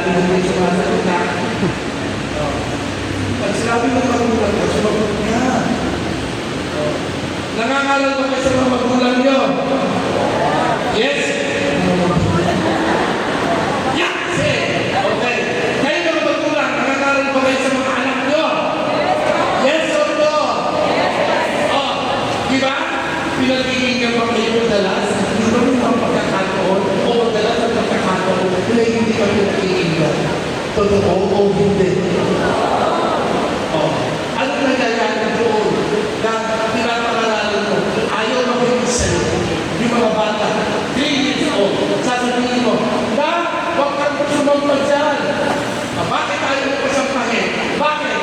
rin hindi sumasagot na. Pag sinabi ng magulang ko, sumagot niya. Nangangaral ba kayo sa mga magulang nyo? Yes? Yes! Okay. Kayo mga magulang, nangangaral ba kayo sa mga anak nyo? Yes or no? Oh, di ba? Pinagiginggan ba kayo madalas? Hindi ba yung mga pagkakataon? O madalas ang pagkakataon na hindi ba pinagiginggan? Totoo o hindi? Oh. Ano nangyayari doon? Na pinapangalanan mo, ayaw makinig sa'yo. Yung mga bata, 3 years old, sasabihin mo, na, huwag kang sumampa dyan. Bakit ayaw mo pasampahin? Bakit?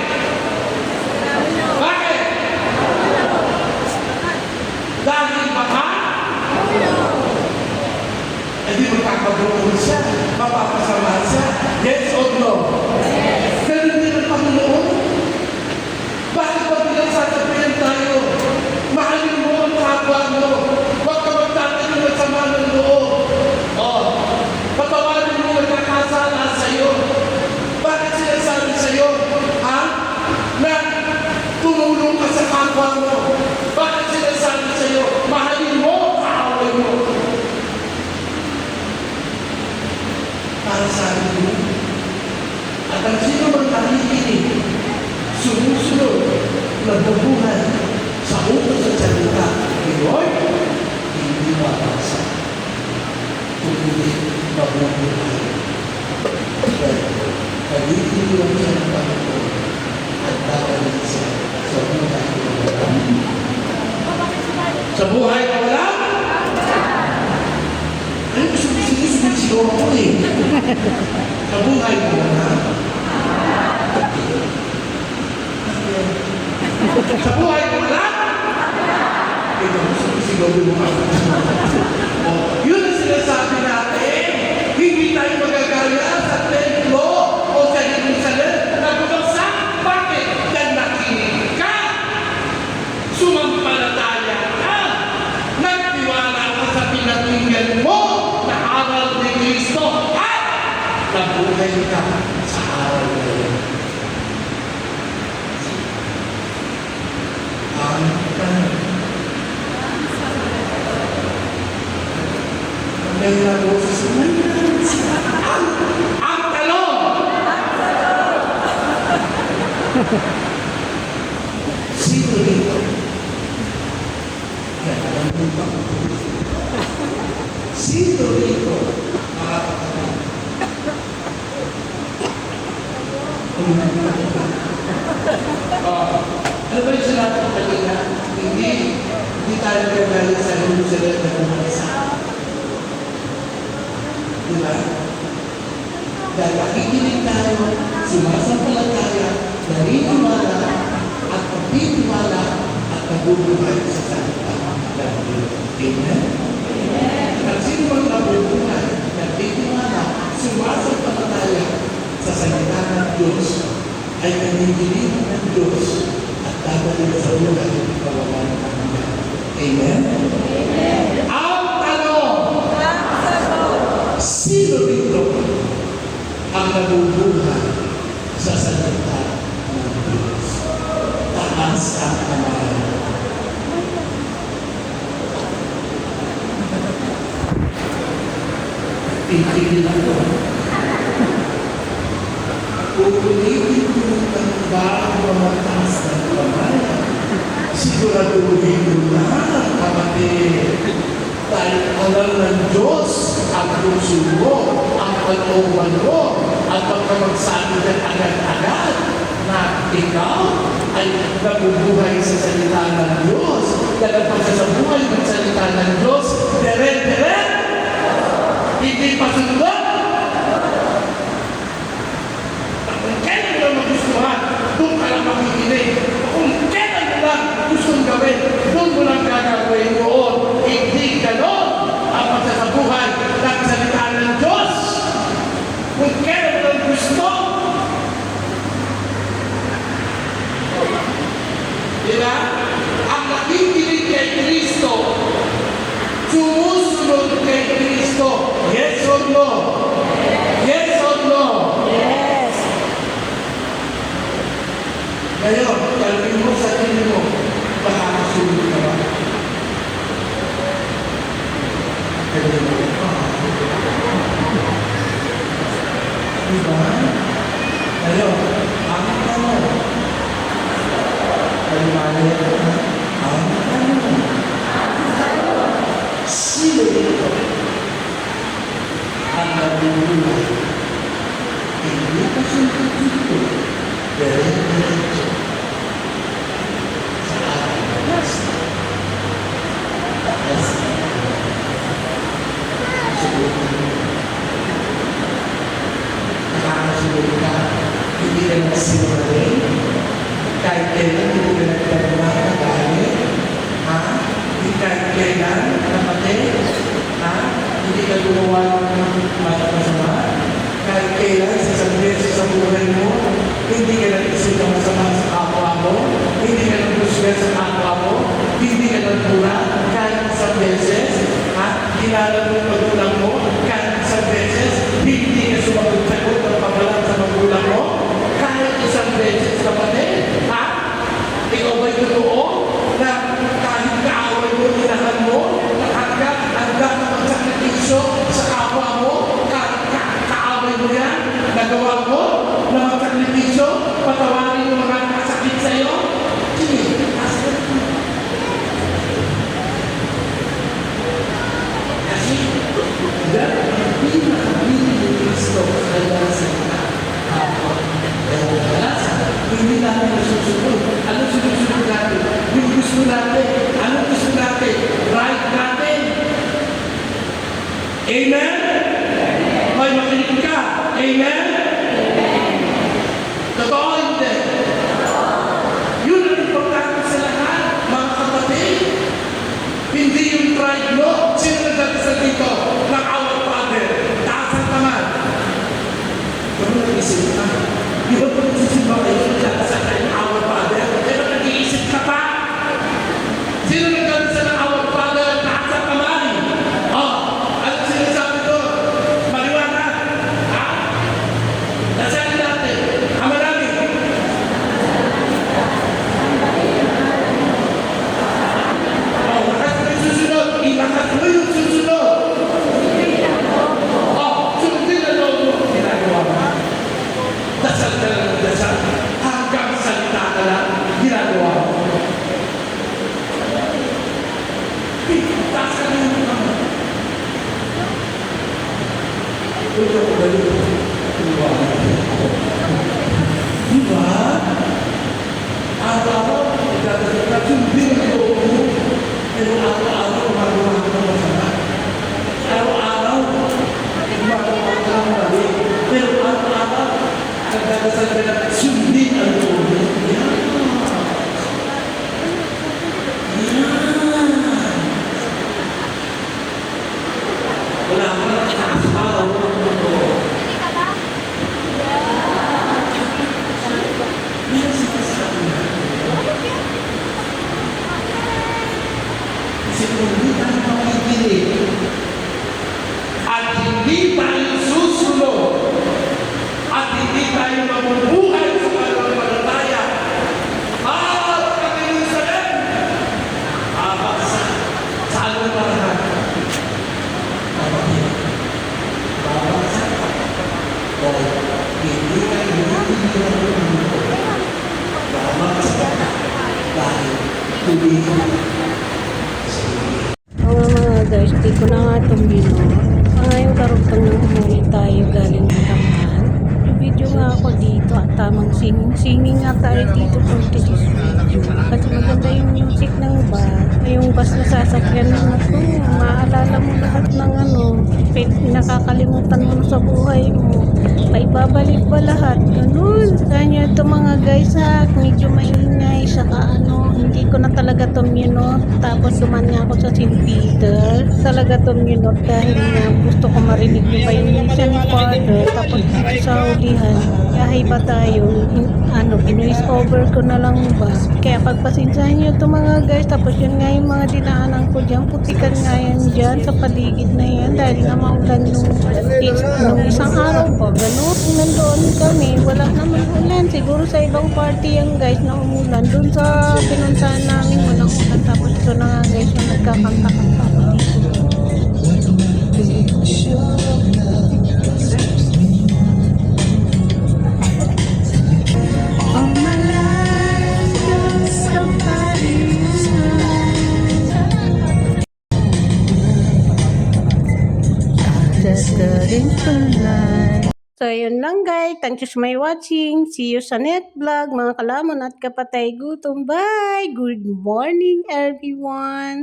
Bakit? Dahil baka? Eh di magkakabuo siya, mapapasama siya. Yes or no? Yes. Ganun din ang Panginoon. Bakit ba pinagsasabihan tayo? Mahalin mo ang kapwa mo. Huwag ka magtatayo ng sama ng loob. Oh, patawarin mo nagkakasala sa'yo. Bakit sinasabi sa'yo? Ha? Na tumulong ka sa kapwa mo. Bakit sinasabi sa'yo? Mahalin mo ang kaaway mo. Para sa akin mo. At ang sino mang nakikinig, sumusunod, nagbubuhay sa utos at salita ni Lord, hindi mapasa. Kundi mabubuhay. Kalimutan siya ng Panginoon at babalik siya sa buhay na wala. Sa buhay na wala? Ay, sinusunod ako eh. Sa buhay na wala. Sa buhay ko wala? Ito, sigaw yung mga yun ang sinasabi natin. Hindi tayo magagaya sa templo o sa Jerusalem na bumagsak. Bakit? Dahil nakinig ka. Sumampalataya ka. Nagtiwala ka sa pinakinggan mo na aral ni Kristo at nabuhay ka sa aral na yun. Ang talong! Sino dito? Sino dito? Ano ba yung sinabi ko kanina? Hindi tayo nagagalit sa Jerusalem na pumansa. Diba? Dahil nakikinig tayo, sumasampalataya, naniniwala, at pagtitiwala, at nabubuhay sa salita ng Diyos. Amen? At sino mang nabubuhay, nagtitiwala, sumasampalataya sa salita ng Diyos, ay naninilig ng Diyos at babalik sa buhay ng kawalan ng Panginoon. Amen? Amen. Ang tanong, sino dito ang nabubuhay sa salita ng Diyos? Taas ang kamay. Titigil ako. Uulitin ko ng bago mataas ng kamay. Siguraduhin ko na, kapatid, dahil alam ng Diyos ang puso mo, ang kalooban mo, at pagkamagsabi ng agad-agad na ikaw ay nabubuhay sa salita ng Diyos. Dahil pagsasabuhay ng salita ng Diyos, deret-deret, hindi pa sunod. Kung kailan mo magustuhan, doon ka lang makikinig. Kung kailan mo lang gustong gawin, doon mo lang gagawin noon. Hindi ganon ang pagsasabuhay ng salita ng Diyos. Kung kailan mo lang gusto, diba? Ang nakikinig kay Kristo, sumusunod kay Kristo. Yes or no? Diba? Kayo, ang tanong. Kayo mali. Ang tanong. Sino ito? Ang nabubulay. Hindi ka sunod dito. Diretso. Sa ating last. Nakakasunod ka, hindi ka nagsinungaling, kahit kailan hindi ka nagdadama ng galit, ha? Hindi kahit kailan, kapatid, ha? Hindi ka gumawa ng masama, kahit kailan sa isang beses sa buhay mo, hindi ka nag-isip ng masama sa kapwa mo, hindi ka nag-usga sa kapwa mo, hindi ka nagpura, kahit isang beses, ha? Kilala mo yung magulang mo, kahit isang beses, hindi ka sumagot-sagot ng pagbalang sa magulang mo, kahit isang beses, kapatid, ha? Ikaw ba'y totoo na kahit kaaway mo, tinahan mo, hanggang na magsakripisyo sa kapwa mo, kaaway mo yan, nagawa mo, na magsakripisyo, patawarin mo mga nakasakit sa'yo? Sige, asal mo. Kasi, dahil ang pinakabili ni Kristo kaya sa kapwa. Dahil kalasa, hindi natin nasusunod. Ano sinusunod natin? Yung gusto natin. Ano gusto natin? Right natin. Amen? May makinig ka. Amen? Totoo hindi. Yun ang importante sa lahat, mga kapatid. Hindi yung pride mo. Sino nagdadasal dito? Ng our Father. Taas ang kamay. Kung nag-isip ka, di ba kung nag-isip ba kayo, nagdadasal kayo ng our Father? Pero nag-iisip ka pa? Sino nagdadasal ng our Father? Taas ang kamay. Oh, ano sinasabi doon? Maliwanag. Ha? Dasalin natin. Ama namin. Oh, lakas mo yung susunod. Ilakas mo yung susunod. Oh, sundin na loob mo. Ginagawa mo. Dasal ka lang ng dasal. Hanggang salita ka lang. Ginagawa mo. Taas ka lang yung kamay. Ito ko ba yun? Diba? Diba? Araw-araw, nagdadasal ka, sundin ang loob mo. Pero araw-araw, magawa ka ng masama. Araw-araw, gumagawa ka ng mali. Pero araw-araw, nagdadasal ka na, sundin ang loob mo. Yan. Wala ka na nakakaraw ng mundo. Yan sinasabi na. Kasi kung hindi tayo makikinig at hindi tayo susunod at hindi tayo mabubuhay sa pananampalataya at kakilusalan, babagsak sa alumbarahan. Babagsak ka. O hindi kayo hindi babagsak ka dahil tuloy Mga guys, di ko na nga itong binuo. Ngayong karugtong nang umuwi tayo galing Batangan. Video nga ako dito at tamang singing nga tayo dito for this video. Kasi maganda yung music ng bus. Yung bus na sasakyan mo na to, maalala mo lahat ng nakakalimutan mo sa buhay mo. Maibabalik ba lahat? Ganun. Kanya ito mga guys ha, medyo maingay, saka hindi ko na talaga to minot. Tapos duman nga ako sa St. Peter. Talaga to minot dahil nga gusto ko marinig yung painisan ni Father. Tapos dito sa ulihan, yahay ba tayo? Pinoise over ko na lang ba? Kaya pagpasinsahan nyo ito mga guys. Tapos yun nga yung mga dinaanan ko dyan. Putikan nga yan dyan sa paligid na yan. Dahil nga maulan nung isang araw pa. Ganun. Nandoon kami. Wala naman ulan. Siguro sa ibang party yan guys na umulan. Doon sa pinuntahan namin walang ulan. Tapos ito na nga guys yung nagkakanta-kanta pa dito. gagaling tulay. So, yun lang guys. Thank you so much watching. See you sa next vlog, mga kalamon at kapatay gutom. Bye! Good morning, everyone!